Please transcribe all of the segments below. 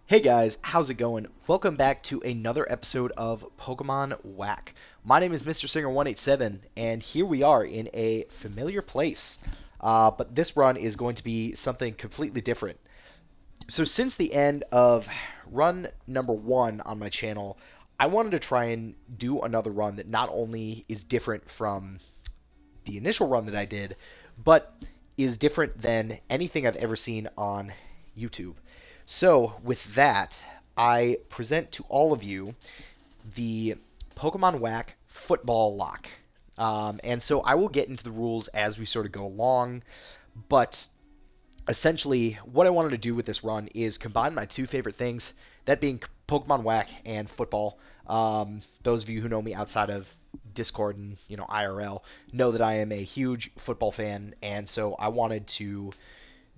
Hey guys, how's it going? Welcome back to another episode of Pokemon Wack. My name is Mr. Singer 187, and here we are in a familiar place. But this run is going to be something completely different. So since the end of run number 1 on my channel, I wanted to try and do another run that not only is different from the initial run that I did, but is different than anything I've ever seen on YouTube. So, with that, I present to all of you the Pokemon Wack Football-Locke. And so I will get into the rules as we sort of go along, but essentially what I wanted to do with this run is combine my two favorite things, that being Pokemon Wack and football. Those of you who know me outside of Discord and IRL know that I am a huge football fan, and so I wanted to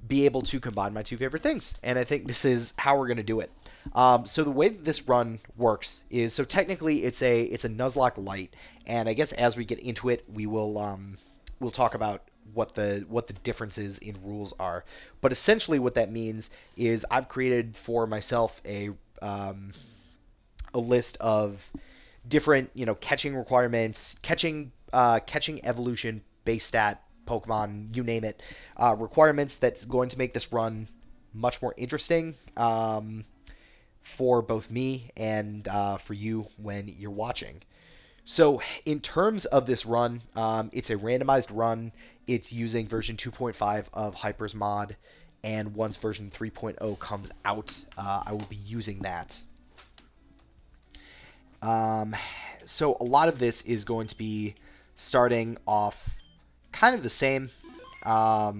be able to combine my two favorite things, and I think this is how we're going to do it. So the way that this run works is, so technically it's a Nuzlocke Lite, and I guess as we get into it, we'll talk about what the differences in rules are. But essentially, what that means is I've created for myself a list of different catching requirements, catching evolution, base stat, Pokemon, you name it, requirements that's going to make this run much more interesting for both me and for you when you're watching. So in terms of this run, it's a randomized run. It's using version 2.5 of Hyper's mod, and once version 3.0 comes out, I will be using that. So a lot of this is going to be starting off kind of the same. I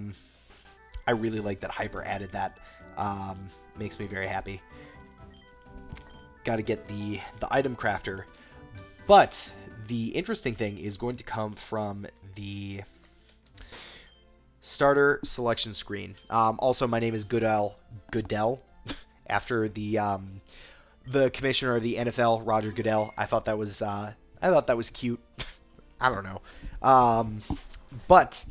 really like that Hyper added that. Makes me very happy. Got to get the item crafter. But the interesting thing is going to come from the starter selection screen. Also, my name is Goodell, after the commissioner of the NFL, Roger Goodell. I thought that was cute. I don't know. But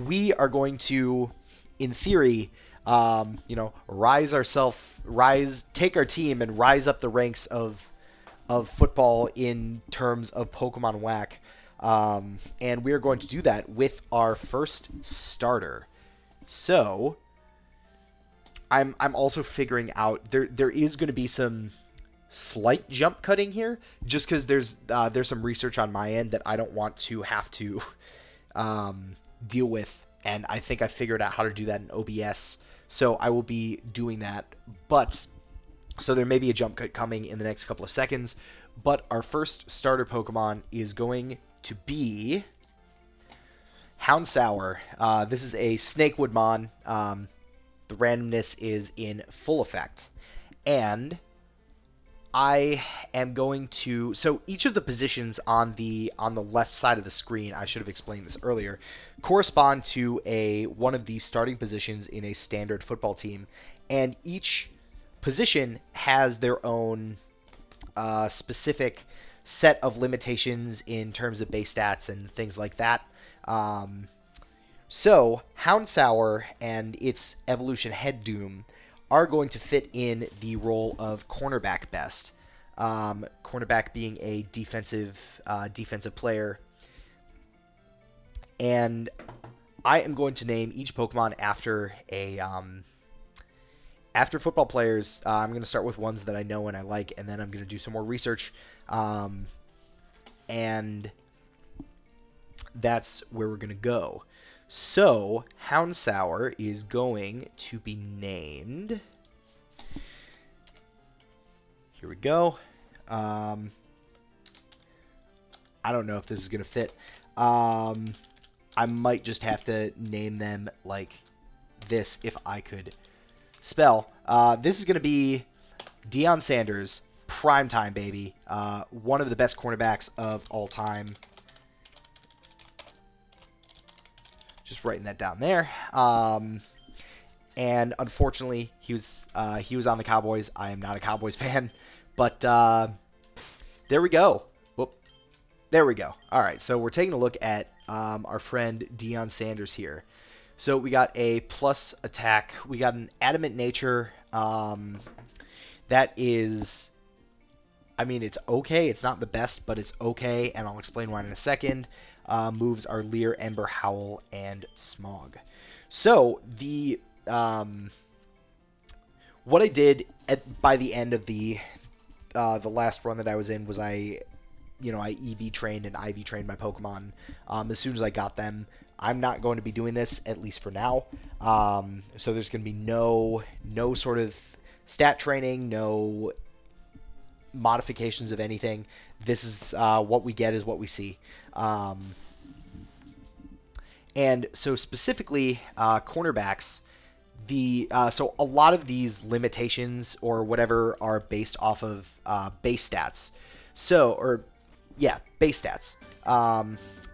we are going to, in theory, take our team and rise up the ranks of football in terms of Pokemon Wack. And we are going to do that with our first starter. So I'm also figuring out there is going to be some slight jump cutting here, just because there's some research on my end that I don't want to have to deal with, and I think I figured out how to do that in OBS, so I will be doing that. But so there may be a jump cut coming in the next couple of seconds, but our first starter Pokemon is going to be Houndsauer. This is a Snakewood Mon. The randomness is in full effect, and I am going to, so each of the positions on the left side of the screen, I should have explained this earlier, correspond to one of the starting positions in a standard football team, and each position has their own specific set of limitations in terms of base stats and things like that. So Houndsauer and its evolution Head Doom are going to fit in the role of cornerback best. Cornerback being a defensive player. And I am going to name each Pokemon after after football players. I'm going to start with ones that I know and I like, and then I'm going to do some more research. And that's where we're going to go. So, Houndsauer is going to be named. Here we go. I don't know if this is going to fit. I might just have to name them like this if I could spell. This is going to be Deion Sanders, primetime baby. One of the best cornerbacks of all time. Just writing that down there. And unfortunately, he was on the Cowboys. I am not a Cowboys fan, but there we go. Whoop. There we go. All right, so we're taking a look at our friend Deion Sanders here. So we got a plus attack. We got an adamant nature. That is, I mean, it's okay. It's not the best, but it's okay, and I'll explain why in a second. Moves are Leer, Ember, Howl, and Smog. So what I did by the end of the last run that I was in was I EV trained and IV trained my Pokemon as soon as I got them. I'm not going to be doing this, at least for now. So there's going to be no sort of stat training, no modifications of anything. This is what we get is what we see. And so specifically, cornerbacks, so a lot of these limitations or whatever are based off of base stats. Base stats.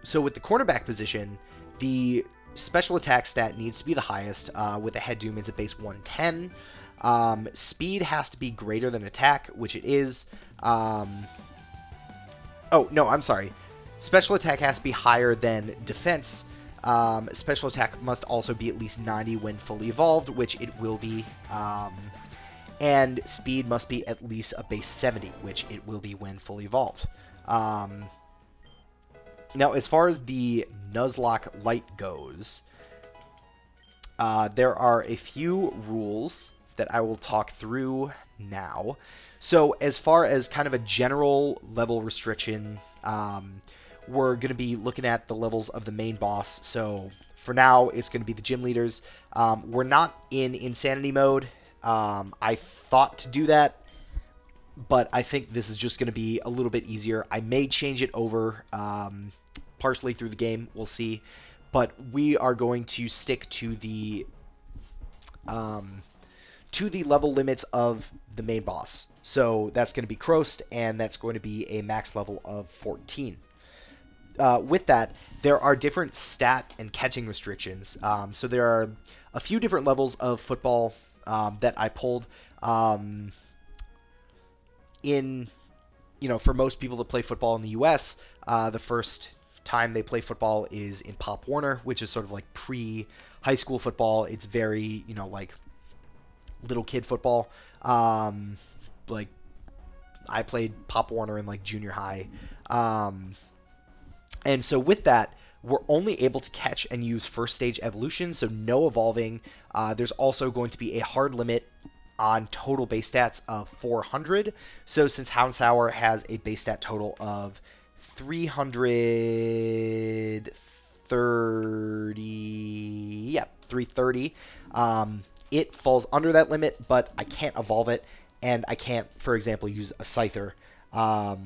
So with the cornerback position, the special attack stat needs to be the highest. With a head doom, it's a base 110. Speed has to be greater than attack, which it is. Oh, no, I'm sorry. Special attack has to be higher than defense. Special attack must also be at least 90 when fully evolved, which it will be. And speed must be at least a base 70, which it will be when fully evolved. Now, as far as the Nuzlocke Light goes, there are a few rules that I will talk through now. So as far as kind of a general level restriction, we're going to be looking at the levels of the main boss. So for now, it's going to be the gym leaders. We're not in insanity mode. I thought to do that, but I think this is just going to be a little bit easier. I may change it over partially through the game. We'll see. But we are going to stick to the level limits of the main boss. So that's going to be Croast, and that's going to be a max level of 14. With that, there are different stat and catching restrictions. So there are a few different levels of football that I pulled. For most people that play football in the U.S., the first time they play football is in Pop Warner, which is sort of like pre-high school football. It's very, like little kid football. Like I played Pop Warner in like junior high. And so with that, we're only able to catch and use first stage evolution, so no evolving. There's also going to be a hard limit on total base stats of 400. So since Houndsauer has a base stat total of 330, it falls under that limit, but I can't evolve it, and I can't, for example, use a Scyther. I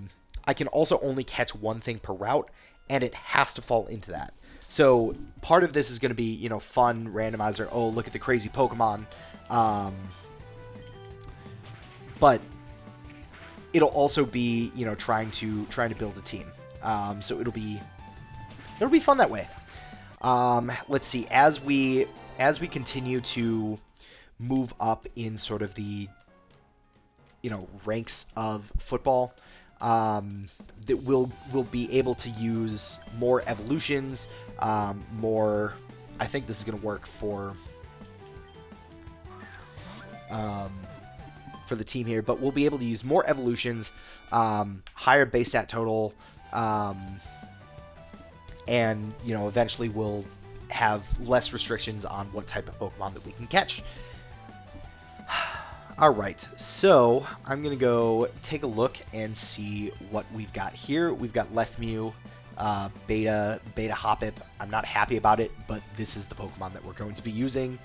can also only catch one thing per route, and it has to fall into that. So part of this is going to be, fun randomizer. Oh, look at the crazy Pokemon. But it'll also be, trying to build a team. So it'll be fun that way. Let's see. As we continue to move up in sort of the ranks of football, that we'll be able to use more evolutions, more. I think this is going to work for the team here, but we'll be able to use more evolutions, higher base stat total, and eventually we'll have less restrictions on what type of Pokemon that we can catch. Alright, so I'm going to go take a look and see what we've got here. We've got Lefmew, Beta Hoppip. I'm not happy about it, but this is the Pokemon that we're going to be using.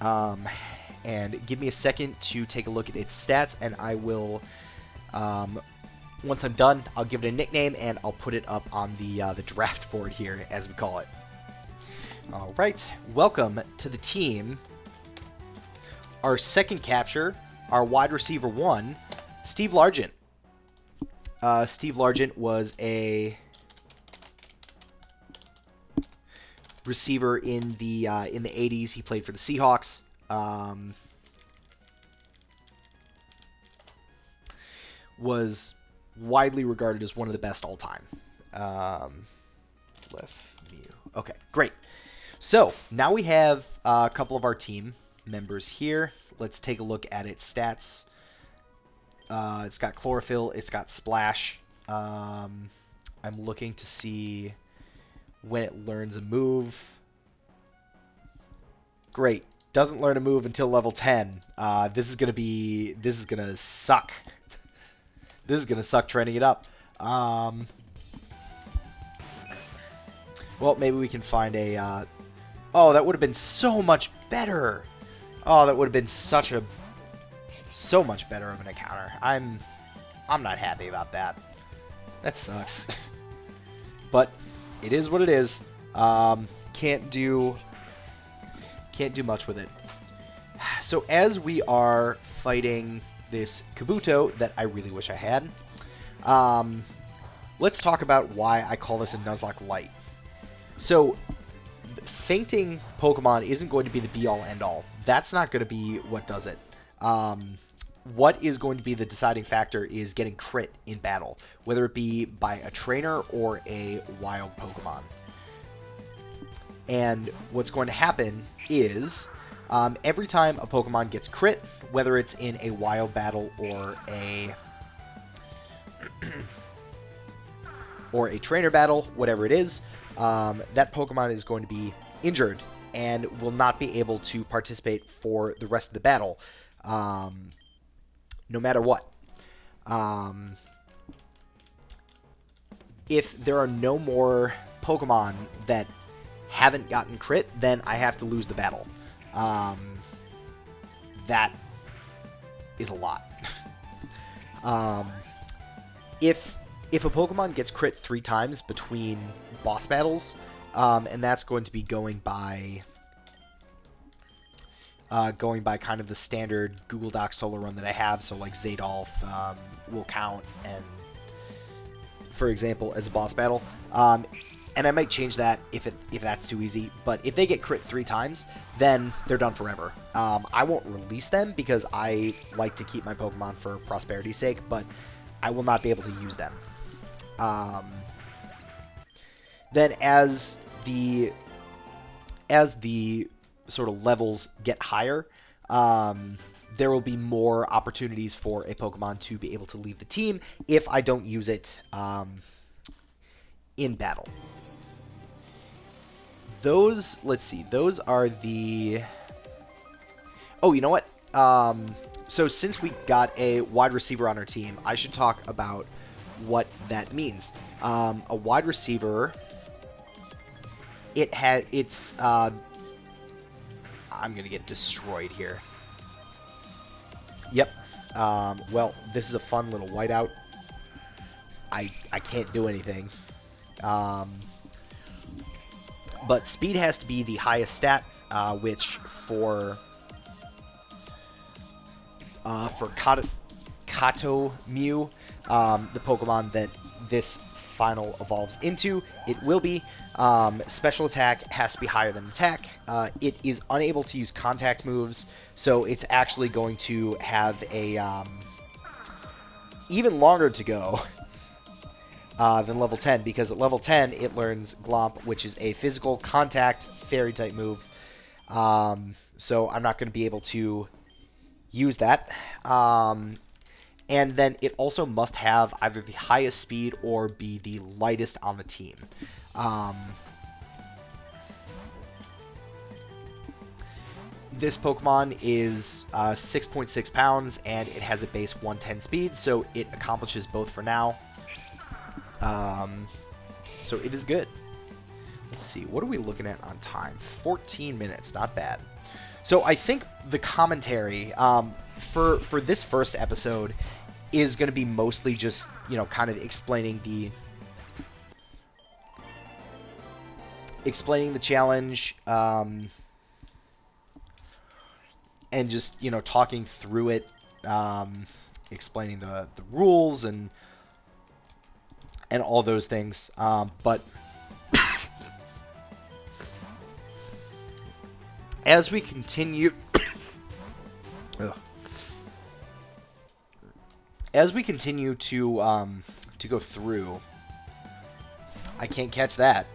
And give me a second to take a look at its stats, and I will, once I'm done, I'll give it a nickname, and I'll put it up on the draft board here, as we call it. Alright, welcome to the team. Our second capture, our wide receiver 1, Steve Largent. Steve Largent was a receiver in the 80s. He played for the Seahawks. Was widely regarded as one of the best all time. Lefmew. Okay, great. So now we have a couple of our team. members here. Let's take a look at its stats. It's got chlorophyll. It's got splash. I'm looking to see when it learns a move. Great. Doesn't learn a move until level 10. This is gonna suck. This is gonna suck training it up. Well, maybe we can find a. Oh, that would have been so much better. Oh, that would have been so much better of an encounter. I'm not happy about that. That sucks. But it is what it is. Can't do much with it. So as we are fighting this Kabuto that I really wish I had, let's talk about why I call this a Nuzlocke Light. So fainting Pokemon isn't going to be the be-all end-all. That's not going to be what does it. What is going to be the deciding factor is getting crit in battle, whether it be by a trainer or a wild Pokemon. And what's going to happen is every time a Pokemon gets crit, whether it's in a wild battle or a or a trainer battle, whatever it is, that Pokemon is going to be injured and will not be able to participate for the rest of the battle, no matter what. If there are no more Pokemon that haven't gotten crit, then I have to lose the battle. That is a lot. If a Pokemon gets crit 3 times between boss battles, and that's going to be going by kind of the standard Google Docs solo run that I have, so like Zadolf will count, and for example, as a boss battle. And I might change that if that's too easy, but if they get crit 3 times, then they're done forever. I won't release them because I like to keep my Pokemon for prosperity's sake, but I will not be able to use them. Then as the sort of levels get higher, there will be more opportunities for a Pokemon to be able to leave the team if I don't use it in battle. Let's see, those are the... Oh, you know what? So since we got a wide receiver on our team, I should talk about what that means. A wide receiver, I'm gonna get destroyed here. Yep. Well, this is a fun little whiteout. I can't do anything. But speed has to be the highest stat, which for Kato Mew, the Pokemon that this final evolves into, it will be. Special attack has to be higher than attack. It is unable to use contact moves, so it's actually going to have a even longer to go than level 10, because at level 10 it learns Glomp, which is a physical contact fairy type move. So I'm not going to be able to use that. And then it also must have either the highest speed or be the lightest on the team. This Pokemon is 6.6 pounds, and it has a base 110 speed, so it accomplishes both for now. So it is good. Let's see, what are we looking at on time? 14 minutes, not bad. So I think the commentary for this first episode is going to be mostly just, kind of explaining the challenge, and just, talking through it, explaining the rules and all those things. But as we continue to go through, I can't catch that.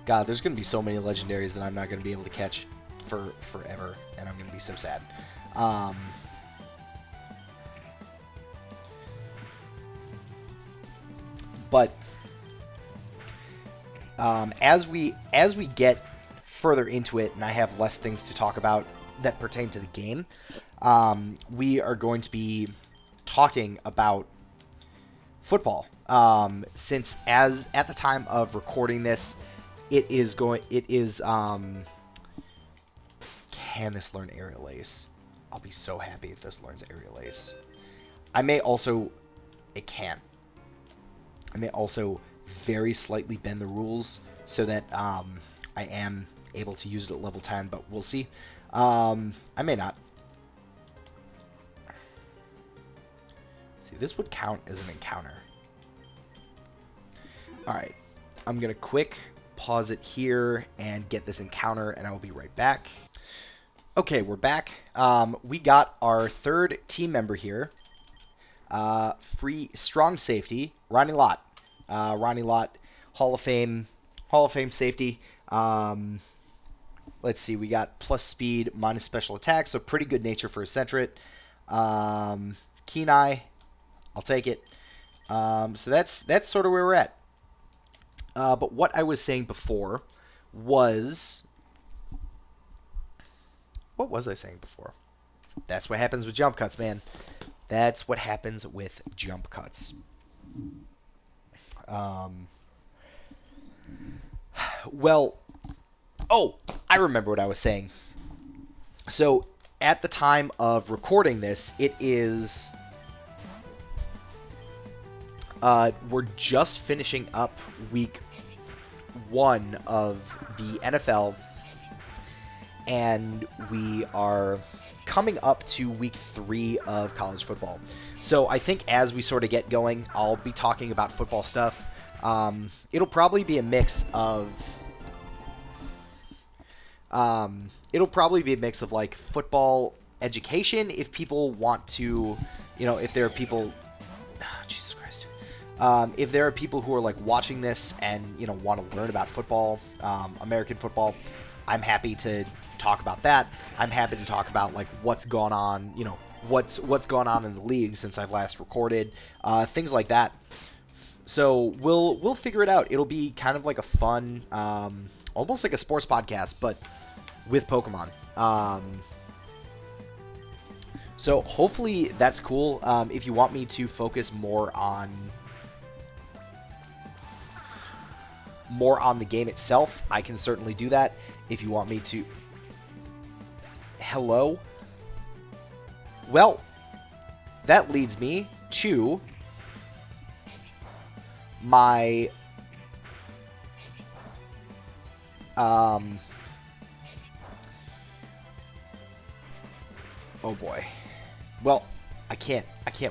God, there's going to be so many legendaries that I'm not going to be able to catch. for forever, and I'm gonna be so sad. But as we get further into it, and I have less things to talk about that pertain to the game, we are going to be talking about football. Since as at the time of recording this, it is can this learn aerial ace? I'll be so happy if this learns aerial ace. It can't. I may also very slightly bend the rules so that I am able to use it at level 10, but we'll see. I may not. See, this would count as an encounter. Alright, I'm going to quick pause it here and get this encounter, and I will be right back. Okay, we're back. We got our third team member here. Free strong safety, Ronnie Lott. Ronnie Lott, Hall of Fame safety. Let's see, we got plus speed, minus special attack, so pretty good nature for a Centret. Keen eye, I'll take it. So that's sort of where we're at. But what I was saying before was... What was I saying before? That's what happens with jump cuts, man. That's what happens with jump cuts. Well, oh, I remember what I was saying. So, at the time of recording this, it is... we're just finishing up week 1 of the NFL, and we are coming up to week 3 of college football. So I think as we sort of get going, I'll be talking about football stuff. It'll probably be a mix of like football education if people want to, if there are people, Jesus Christ, if there are people who are like watching this and want to learn about football, American football, I'm happy to talk about that. I'm happy to talk about like what's gone on, what's gone on in the league since I've last recorded, things like that. So we'll figure it out. It'll be kind of like a fun, almost like a sports podcast, but with Pokemon. So hopefully that's cool. If you want me to focus more on the game itself, I can certainly do that. If you want me to... Hello? Well, that leads me to my... Oh boy. Well, I can't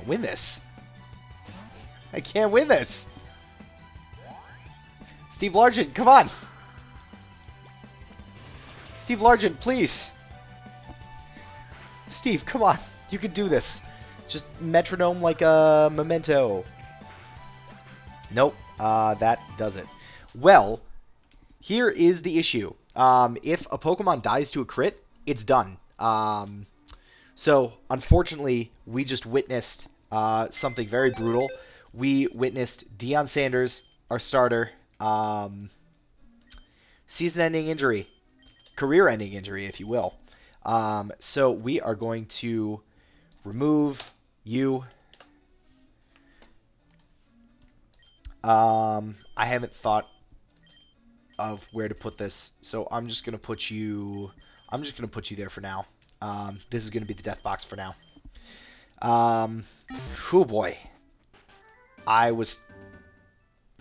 win this. I can't win this. Steve Largent, come on! Steve Largent, please! Steve, come on! You can do this! Just metronome like a memento. Nope, that does it. Well, here is the issue. If a Pokemon dies to a crit, it's done. So, unfortunately, we just witnessed something very brutal. We witnessed Deion Sanders, our starter, season-ending injury. Career-ending injury, if you will. So we are going to remove you. I haven't thought of where to put this, so I'm just gonna put you there for now. This is gonna be the death box for now. Oh boy.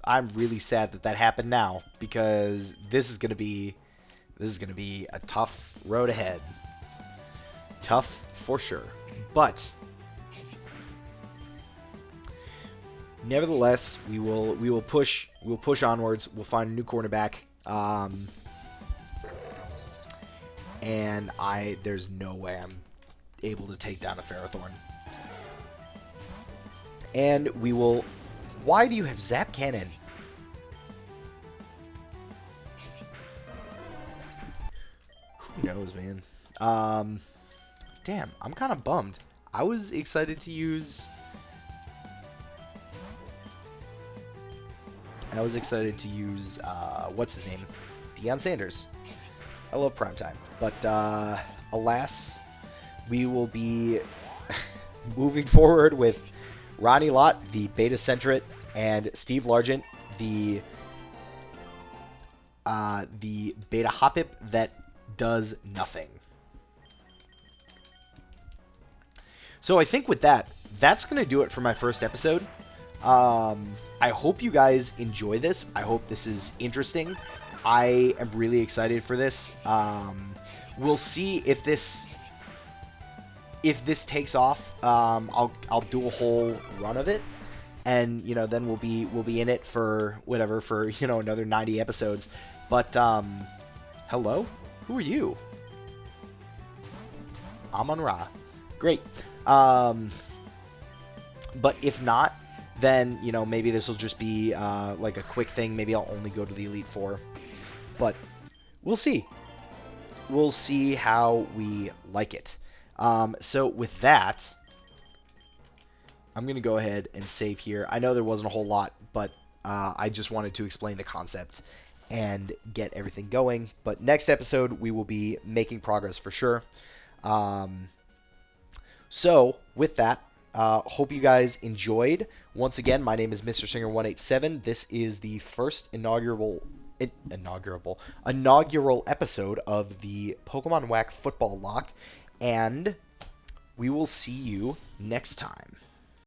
I'm really sad that happened now, because this is gonna be a tough road ahead. Tough for sure. But nevertheless, we will push onwards. We'll find a new cornerback. And there's no way I'm able to take down a Ferrothorn. And we will... Why do you have Zap Cannon? Who knows, man? Um, Damn, I'm kind of bummed. I was excited to use. What's his name? Deion Sanders. I love primetime, but alas, we will be moving forward with Ronnie Lott, the Beta Centret, and Steve Largent, the Beta Hoppip that does nothing. So I think with that, that's going to do it for my first episode. I hope you guys enjoy this. I hope this is interesting. I am really excited for this. We'll see if this takes off. I'll do a whole run of it, and then we'll be in it for whatever, for another 90 episodes. But hello, who are you? Amon-Ra. Great. But if not, then maybe this will just be like a quick thing. Maybe I'll only go to the Elite Four, but we'll see. We'll see how we like it. So with that, I'm gonna go ahead and save here. I know there wasn't a whole lot, but I just wanted to explain the concept and get everything going. But next episode, we will be making progress for sure. So with that, hope you guys enjoyed. Once again, my name is Mr. Singer 187. This is the first inaugural episode of the Pokemon Wack Football-Locke, and we will see you next time.